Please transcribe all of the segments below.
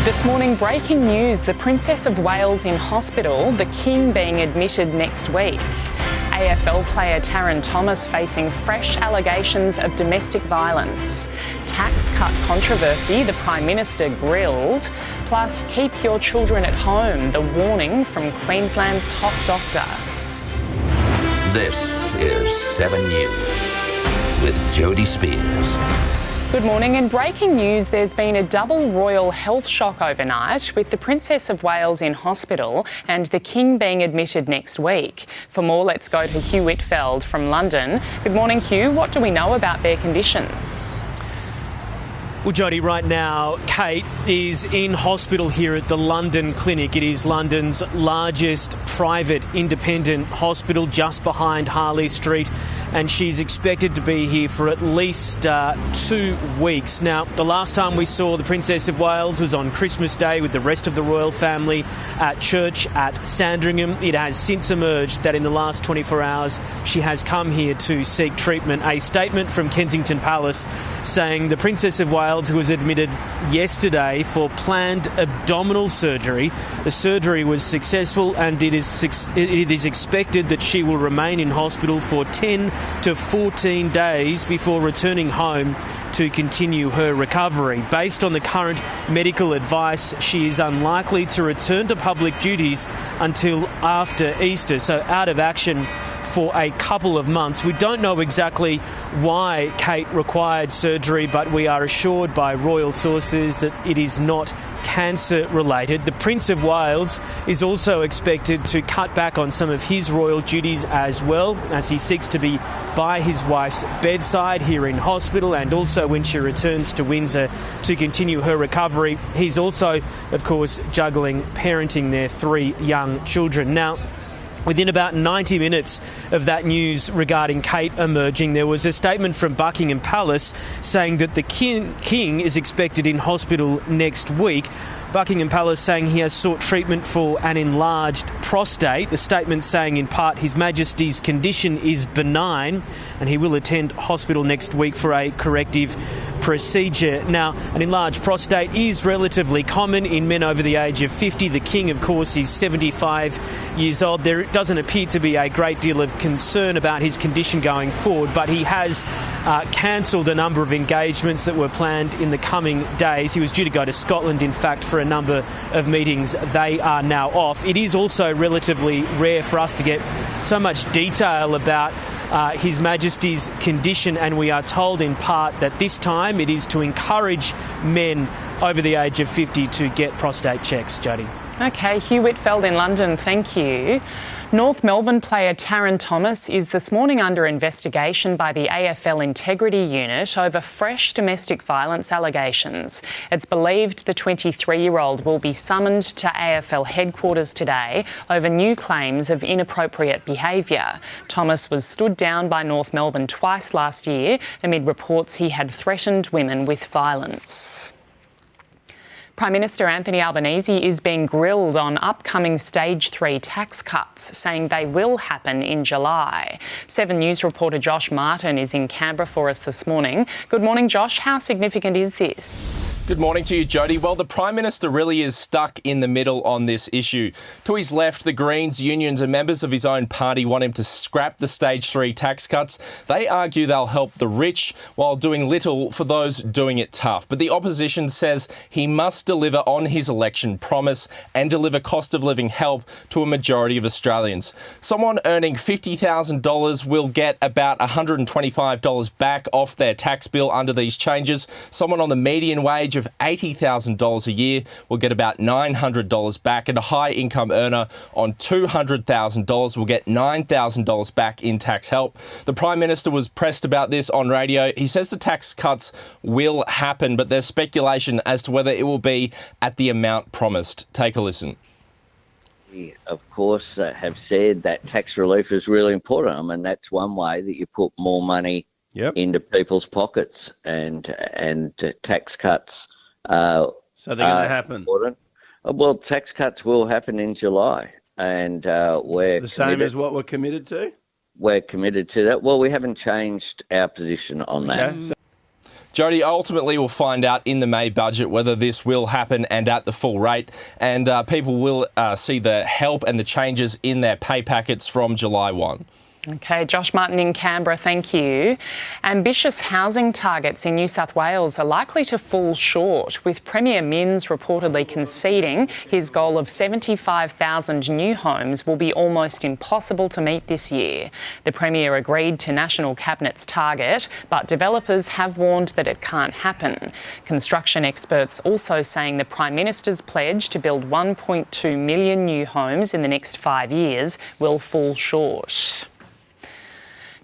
This morning, breaking news, the Princess of Wales in hospital, the King being admitted next week. AFL player Taryn Thomas facing fresh allegations of domestic violence. Tax cut controversy, the Prime Minister grilled. Plus, keep your children at home, the warning from Queensland's top doctor. This is 7 News with Jodie Speers. Good morning. In breaking news, there's been a double royal health shock overnight, with the Princess of Wales in hospital and the King being admitted next week. For more, let's go to Hugh Whitfeld from London. Good morning, Hugh. What do we know about their conditions? Well, Jodie, right now, Kate is in hospital here at the London Clinic. It is London's largest private independent hospital, just behind Harley Street, and she's expected to be here for at least 2 weeks. Now, the last time we saw the Princess of Wales was on Christmas Day with the rest of the royal family at church at Sandringham. It has since emerged that in the last 24 hours she has come here to seek treatment. A statement from Kensington Palace saying the Princess of Wales was admitted yesterday for planned abdominal surgery. The surgery was successful and it is expected that she will remain in hospital for 10 to 14 days before returning home to continue her recovery. Based on the current medical advice, she is unlikely to return to public duties until after Easter, so out of action for a couple of months. We don't know exactly why Kate required surgery, but we are assured by royal sources that it is not cancer related. The Prince of Wales is also expected to cut back on some of his royal duties as well, as he seeks to be by his wife's bedside here in hospital, and also when she returns to Windsor to continue her recovery. He's also, of course, juggling parenting their 3 young children. Now, within about 90 minutes of that news regarding Kate emerging, there was a statement from Buckingham Palace saying that the King is expected in hospital next week. Buckingham Palace saying he has sought treatment for an enlarged prostate. The statement saying in part His Majesty's condition is benign and he will attend hospital next week for a corrective procedure. Now, an enlarged prostate is relatively common in men over the age of 50. The King, of course, is 75 years old. There doesn't appear to be a great deal of concern about his condition going forward, but he has cancelled a number of engagements that were planned in the coming days. He was due to go to Scotland, in fact, for a number of meetings. They are now off. It is also relatively rare for us to get so much detail about His Majesty's condition, and we are told in part that this time it is to encourage men over the age of 50 to get prostate checks. Jodie. OK, Hugh Whitfeld in London, thank you. North Melbourne player Taryn Thomas is this morning under investigation by the AFL Integrity Unit over fresh domestic violence allegations. It's believed the 23-year-old will be summoned to AFL headquarters today over new claims of inappropriate behaviour. Thomas was stood down by North Melbourne twice last year amid reports he had threatened women with violence. Prime Minister Anthony Albanese is being grilled on upcoming Stage 3 tax cuts, saying they will happen in July. 7 News reporter Josh Martin is in Canberra for us this morning. Good morning, Josh. How significant is this? Good morning to you, Jodie. Well, the Prime Minister really is stuck in the middle on this issue. To his left, the Greens, unions and members of his own party want him to scrap the Stage 3 tax cuts. They argue they'll help the rich while doing little for those doing it tough. But the opposition says he must deliver on his election promise and deliver cost of living help to a majority of Australians. Someone earning $50,000 will get about $125 back off their tax bill under these changes. Someone on the median wage of $80,000 a year will get about $900 back, and a high income earner on $200,000 will get $9,000 back in tax help. The Prime Minister was pressed about this on radio. He says the tax cuts will happen, but there's speculation as to whether it will be at the amount promised. Take a listen. We, of course, have said that tax relief is really important. I mean, that's one way that you put more money into people's pockets, and tax cuts. So they're going to happen. Important. Well, tax cuts will happen in July, and we're the same as what we're committed to. We're committed to that. Well, we haven't changed our position on that. Okay. Jodie, ultimately we'll find out in the May budget whether this will happen and at the full rate, and people will see the help and the changes in their pay packets from July 1. OK, Josh Martin in Canberra, thank you. Ambitious housing targets in New South Wales are likely to fall short, with Premier Minns reportedly conceding his goal of 75,000 new homes will be almost impossible to meet this year. The Premier agreed to National Cabinet's target, but developers have warned that it can't happen. Construction experts also saying the Prime Minister's pledge to build 1.2 million new homes in the next 5 years will fall short.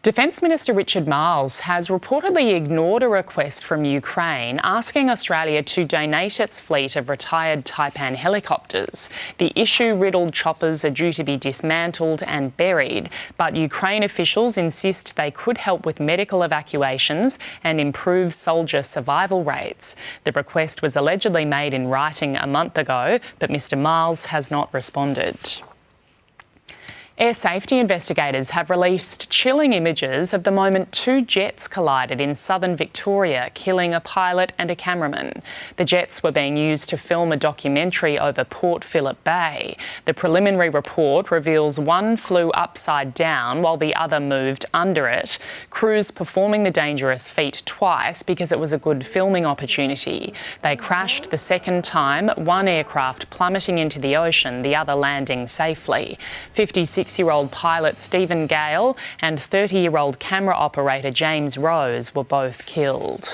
Defence Minister Richard Marles has reportedly ignored a request from Ukraine asking Australia to donate its fleet of retired Taipan helicopters. The issue-riddled choppers are due to be dismantled and buried, but Ukraine officials insist they could help with medical evacuations and improve soldier survival rates. The request was allegedly made in writing a month ago, but Mr Marles has not responded. Air safety investigators have released chilling images of the moment 2 jets collided in southern Victoria, killing a pilot and a cameraman. The jets were being used to film a documentary over Port Phillip Bay. The preliminary report reveals one flew upside down while the other moved under it. Crews performing the dangerous feat twice because it was a good filming opportunity. They crashed the second time, one aircraft plummeting into the ocean, the other landing safely. 56-year-old pilot Stephen Gale and 30-year-old camera operator James Rose were both killed.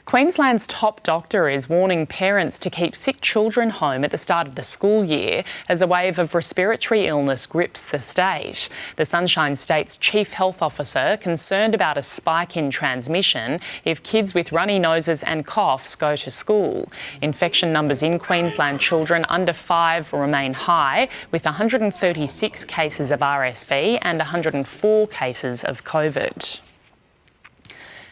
Queensland's top doctor is warning parents to keep sick children home at the start of the school year as a wave of respiratory illness grips the state. The Sunshine State's Chief Health Officer concerned about a spike in transmission if kids with runny noses and coughs go to school. Infection numbers in Queensland children under 5 remain high, with 136 cases of RSV and 104 cases of COVID.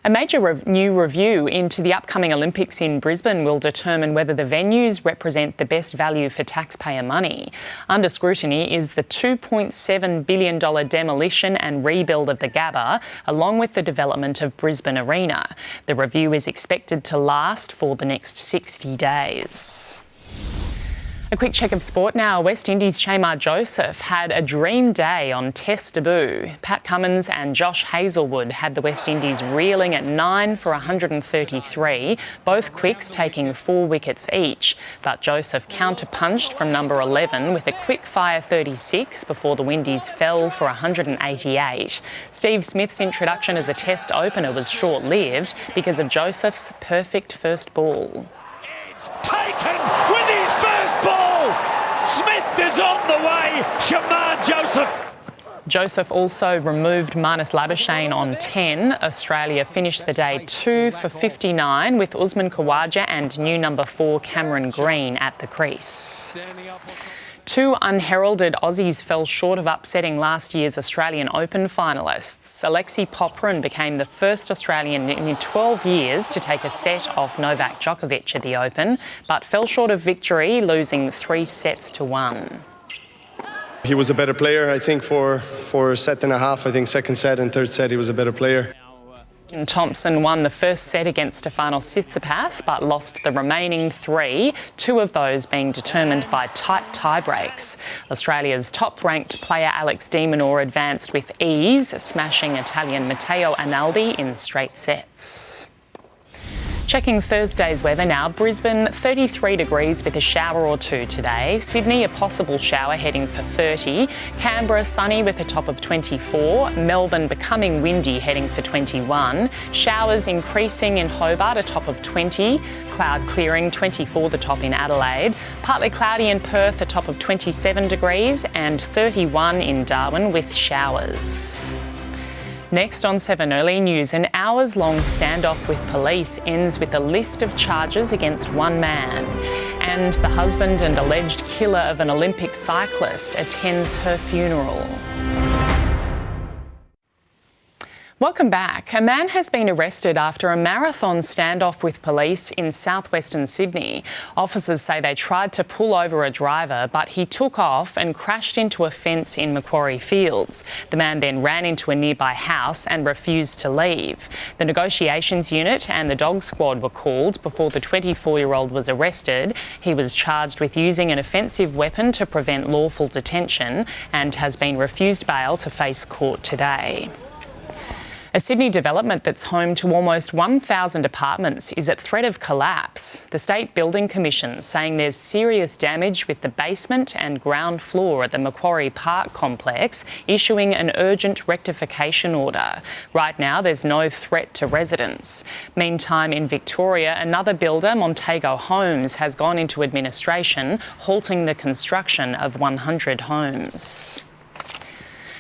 A major new review into the upcoming Olympics in Brisbane will determine whether the venues represent the best value for taxpayer money. Under scrutiny is the $2.7 billion demolition and rebuild of the Gabba, along with the development of Brisbane Arena. The review is expected to last for the next 60 days. A quick check of sport now. West Indies' Shamar Joseph had a dream day on Test debut. Pat Cummins and Josh Hazlewood had the West Indies reeling at 9 for 133, both quicks taking 4 wickets each. But Joseph counter-punched from number 11 with a quick-fire 36 before the Windies fell for 188. Steve Smith's introduction as a Test opener was short-lived because of Joseph's perfect first ball. Taken with his first ball. Smith is on the way. Shamar Joseph. Joseph also removed Marnus Labuschagne on 10. Australia finished the day 2 for 59 with Usman Khawaja and new number 4 Cameron Green at the crease. 2 unheralded Aussies fell short of upsetting last year's Australian Open finalists. Alexei Popyrin became the first Australian in 12 years to take a set off Novak Djokovic at the Open, but fell short of victory, losing 3 sets to 1. He was a better player, I think, for a set and a half. I think second set and third set he was a better player. Thompson won the first set against Stefanos Tsitsipas, but lost the remaining 3, 2 of those being determined by tight tie-breaks. Australia's top-ranked player Alex de Minaur advanced with ease, smashing Italian Matteo Analdi in straight sets. Checking Thursday's weather now. Brisbane, 33 degrees with a shower or 2 today. Sydney, a possible shower heading for 30. Canberra, sunny with a top of 24. Melbourne, becoming windy, heading for 21. Showers increasing in Hobart, a top of 20. Cloud clearing, 24 the top in Adelaide. Partly cloudy in Perth, a top of 27 degrees. And 31 in Darwin with showers. Next on 7 Early News, an hours-long standoff with police ends with a list of charges against one man. And the husband and alleged killer of an Olympic cyclist attends her funeral. Welcome back. A man has been arrested after a marathon standoff with police in southwestern Sydney. Officers say they tried to pull over a driver, but he took off and crashed into a fence in Macquarie Fields. The man then ran into a nearby house and refused to leave. The negotiations unit and the dog squad were called before the 24-year-old was arrested. He was charged with using an offensive weapon to prevent lawful detention and has been refused bail to face court today. A Sydney development that's home to almost 1,000 apartments is at threat of collapse. The State Building Commission saying there's serious damage with the basement and ground floor at the Macquarie Park complex, issuing an urgent rectification order. Right now, there's no threat to residents. Meantime, in Victoria, another builder, Montego Homes, has gone into administration, halting the construction of 100 homes.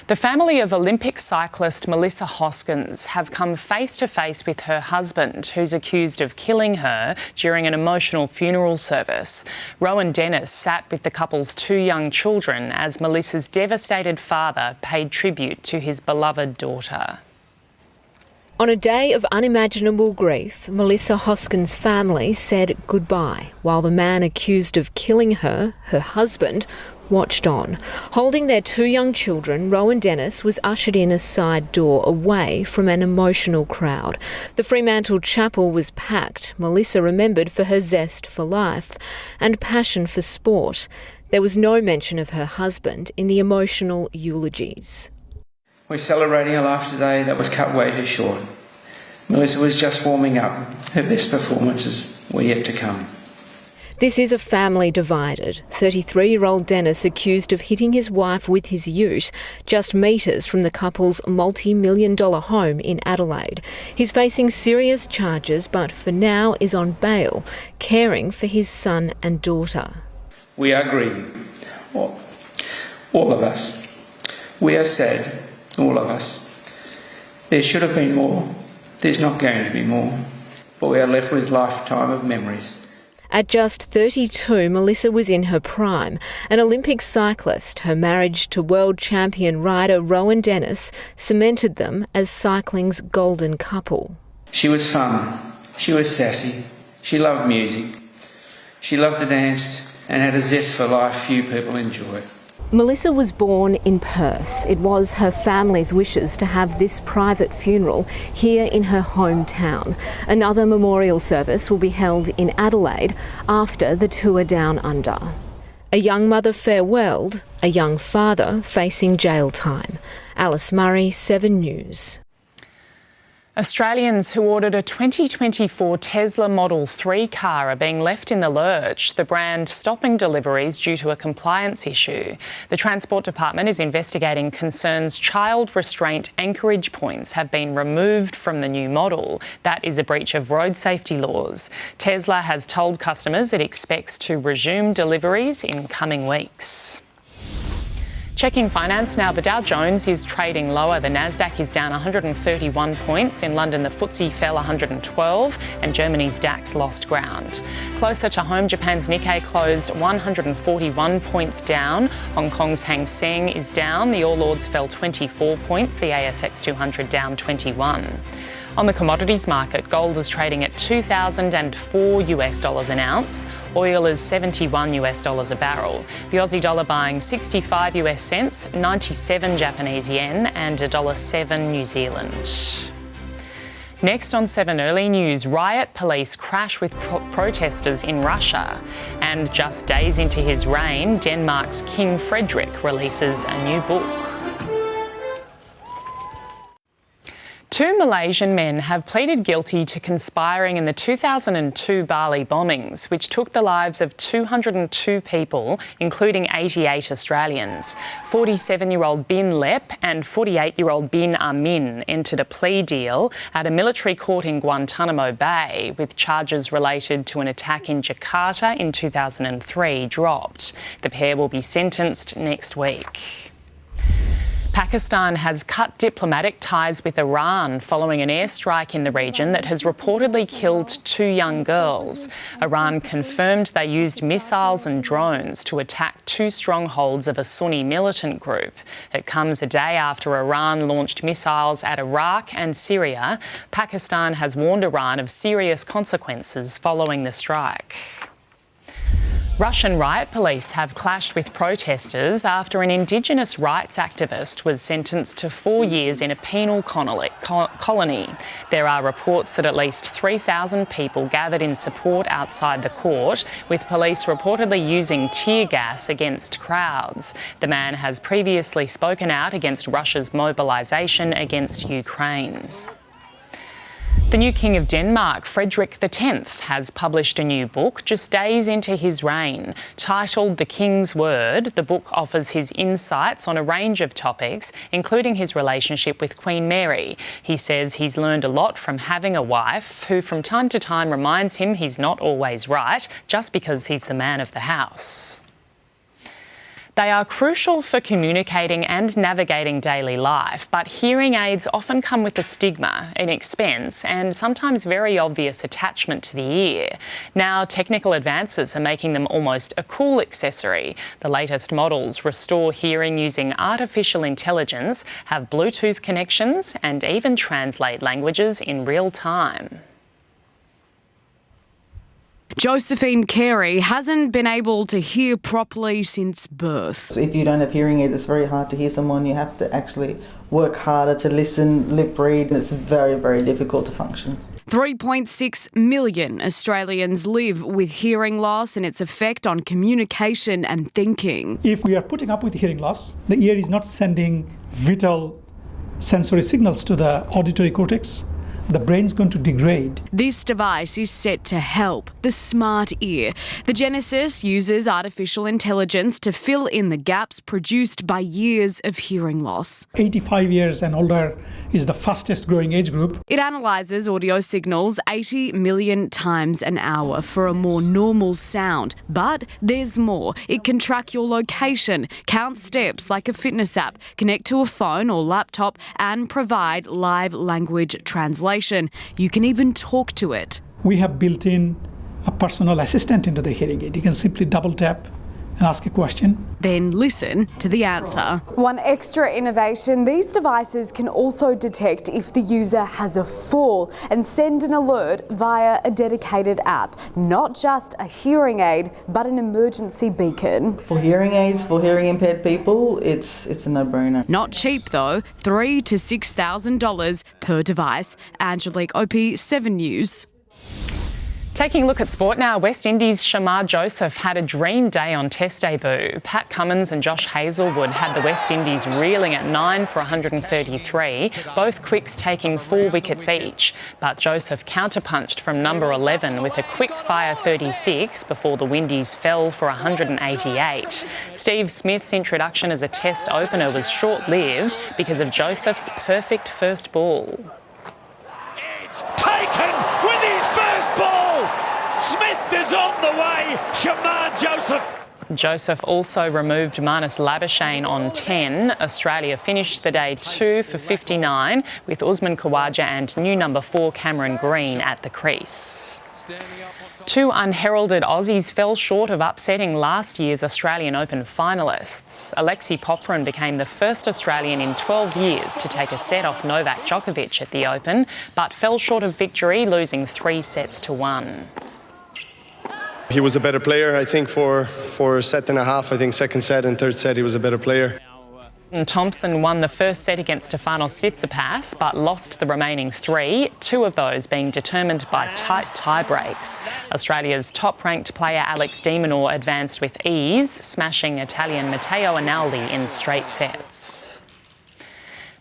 The family of Olympic cyclist Melissa Hoskins have come face to face with her husband, who's accused of killing her during an emotional funeral service. Rowan Dennis sat with the couple's 2 young children as Melissa's devastated father paid tribute to his beloved daughter. On a day of unimaginable grief, Melissa Hoskins' family said goodbye, while the man accused of killing her, her husband, watched on. Holding their 2 young children, Rowan Dennis was ushered in a side door away from an emotional crowd. The Fremantle Chapel was packed, Melissa remembered for her zest for life and passion for sport. There was no mention of her husband in the emotional eulogies. We're celebrating a life today that was cut way too short. Melissa was just warming up. Her best performances were yet to come. This is a family divided. 33-year-old Dennis accused of hitting his wife with his ute just metres from the couple's multi-million-dollar home in Adelaide. He's facing serious charges, but for now is on bail, caring for his son and daughter. We are grieving. All of us. We are sad. All of us. There should have been more. There's not going to be more. But we are left with a lifetime of memories. At just 32, Melissa was in her prime. An Olympic cyclist, her marriage to world champion rider Rowan Dennis cemented them as cycling's golden couple. She was fun. She was sassy. She loved music. She loved to dance and had a zest for life few people enjoy. Melissa was born in Perth. It was her family's wishes to have this private funeral here in her hometown. Another memorial service will be held in Adelaide after the tour down under. A young mother farewelled, a young father facing jail time. Alice Murray, 7 News. Australians who ordered a 2024 Tesla Model 3 car are being left in the lurch, the brand stopping deliveries due to a compliance issue. The Transport Department is investigating concerns child restraint anchorage points have been removed from the new model. That is a breach of road safety laws. Tesla has told customers it expects to resume deliveries in coming weeks. Checking finance now, the Dow Jones is trading lower. The Nasdaq is down 131 points. In London, the FTSE fell 112 and Germany's DAX lost ground. Closer to home, Japan's Nikkei closed 141 points down. Hong Kong's Hang Seng is down. The All Ords fell 24 points. The ASX 200 down 21. On the commodities market, gold is trading at $2,004 an ounce. Oil is $71 a barrel. The Aussie dollar buying 65 US cents, 97 Japanese yen and $1.07 New Zealand. Next on 7 Early News, riot police crash with protesters in Russia. And just days into his reign, Denmark's King Frederick releases a new book. 2 Malaysian men have pleaded guilty to conspiring in the 2002 Bali bombings, which took the lives of 202 people, including 88 Australians. 47-year-old Bin Lep and 48-year-old Bin Amin entered a plea deal at a military court in Guantanamo Bay, with charges related to an attack in Jakarta in 2003 dropped. The pair will be sentenced next week. Pakistan has cut diplomatic ties with Iran following an airstrike in the region that has reportedly killed 2 young girls. Iran confirmed they used missiles and drones to attack 2 strongholds of a Sunni militant group. It comes a day after Iran launched missiles at Iraq and Syria. Pakistan has warned Iran of serious consequences following the strike. Russian riot police have clashed with protesters after an Indigenous rights activist was sentenced to 4 years in a penal colony. There are reports that at least 3,000 people gathered in support outside the court, with police reportedly using tear gas against crowds. The man has previously spoken out against Russia's mobilisation against Ukraine. The new King of Denmark, Frederik X, has published a new book just days into his reign. Titled The King's Word, the book offers his insights on a range of topics, including his relationship with Queen Mary. He says he's learned a lot from having a wife who from time to time reminds him he's not always right just because he's the man of the house. They are crucial for communicating and navigating daily life, but hearing aids often come with a stigma, an expense, and sometimes very obvious attachment to the ear. Now, technical advances are making them almost a cool accessory. The latest models restore hearing using artificial intelligence, have Bluetooth connections, and even translate languages in real time. Josephine Carey hasn't been able to hear properly since birth. If you don't have hearing aids, it's very hard to hear someone. You have to actually work harder to listen, lip read, and it's very, very difficult to function. 3.6 million Australians live with hearing loss and its effect on communication and thinking. If we are putting up with hearing loss, the ear is not sending vital sensory signals to the auditory cortex. The brain's going to degrade. This device is set to help, the smart ear. The Genesis uses artificial intelligence to fill in the gaps produced by years of hearing loss. 85 years and older is the fastest growing age group. It analyses audio signals 80 million times an hour for a more normal sound. But there's more. It can track your location, count steps like a fitness app, connect to a phone or laptop, and provide live language translation. You can even talk to it. We have built in a personal assistant into the hearing aid. You can simply double tap and ask a question. Then listen to the answer. One extra innovation, these devices can also detect if the user has a fall and send an alert via a dedicated app. Not just a hearing aid, but an emergency beacon. For hearing aids, for hearing impaired people, it's a no-brainer. Not cheap though, $3,000 to $6,000 per device. Angelique Opie, 7 News. Taking a look at sport now, West Indies' Shamar Joseph had a dream day on Test debut. Pat Cummins and Josh Hazlewood had the West Indies reeling at 9 for 133, both quicks taking 4 wickets each. But Joseph counterpunched from number 11 with a quick-fire 36 before the Windies fell for 188. Steve Smith's introduction as a Test opener was short-lived because of Joseph's perfect first ball. Taken with his first ball! Smith is on the way! Shamar Joseph! Joseph also removed Marnus Labuschagne on 10. Australia finished the day 2 for 59 with Usman Khawaja and new number 4 Cameron Green at the crease. 2 unheralded Aussies fell short of upsetting last year's Australian Open finalists. Alexei Popyrin became the first Australian in 12 years to take a set off Novak Djokovic at the Open, but fell short of victory, losing 3 sets to 1. He was a better player, I think, for a set and a half. I think second set and third set he was a better player. Thompson won the first set against Stefanos Tsitsipas, but lost the remaining 3, 2 of those being determined by tight tie-breaks. Australia's top-ranked player Alex de Minaur advanced with ease, smashing Italian Matteo Analdi in straight sets.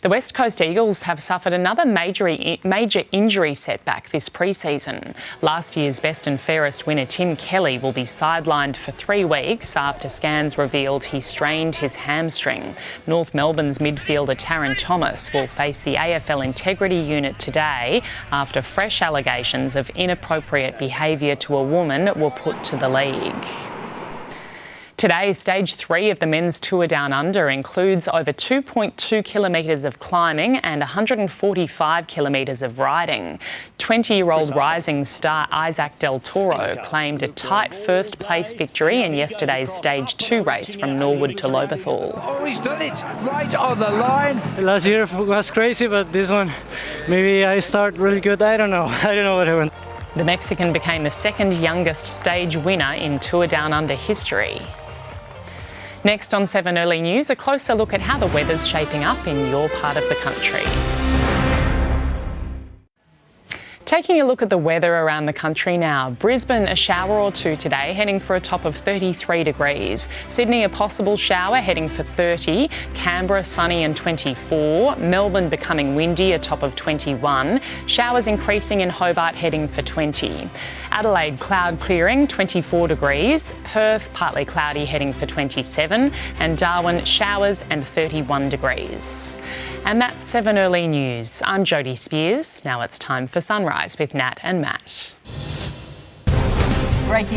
The West Coast Eagles have suffered another major injury setback this pre-season. Last year's best and fairest winner Tim Kelly will be sidelined for 3 weeks after scans revealed he strained his hamstring. North Melbourne's midfielder Taryn Thomas will face the AFL Integrity Unit today after fresh allegations of inappropriate behaviour to a woman were put to the league. Today, stage 3 of the men's tour down under includes over 2.2 kilometres of climbing and 145 kilometres of riding. 20-year-old rising star Isaac Del Toro claimed a tight first-place victory in yesterday's stage 2 race from Norwood to Lobethal. Oh, he's done it right on the line. Last year was crazy, but this one, maybe I start really good. I don't know what happened. The Mexican became the second youngest stage winner in Tour Down Under history. Next on 7 Early News, a closer look at how the weather's shaping up in your part of the country. Taking a look at the weather around the country now. Brisbane, a shower or two today, heading for a top of 33 degrees. Sydney, a possible shower, heading for 30. Canberra, sunny and 24. Melbourne, becoming windy, a top of 21. Showers increasing in Hobart, heading for 20. Adelaide, cloud clearing, 24 degrees. Perth, partly cloudy, heading for 27. And Darwin, showers and 31 degrees. And that's 7 Early News. I'm Jodie Speers. Now it's time for Sunrise with Nat and Matt. Breaking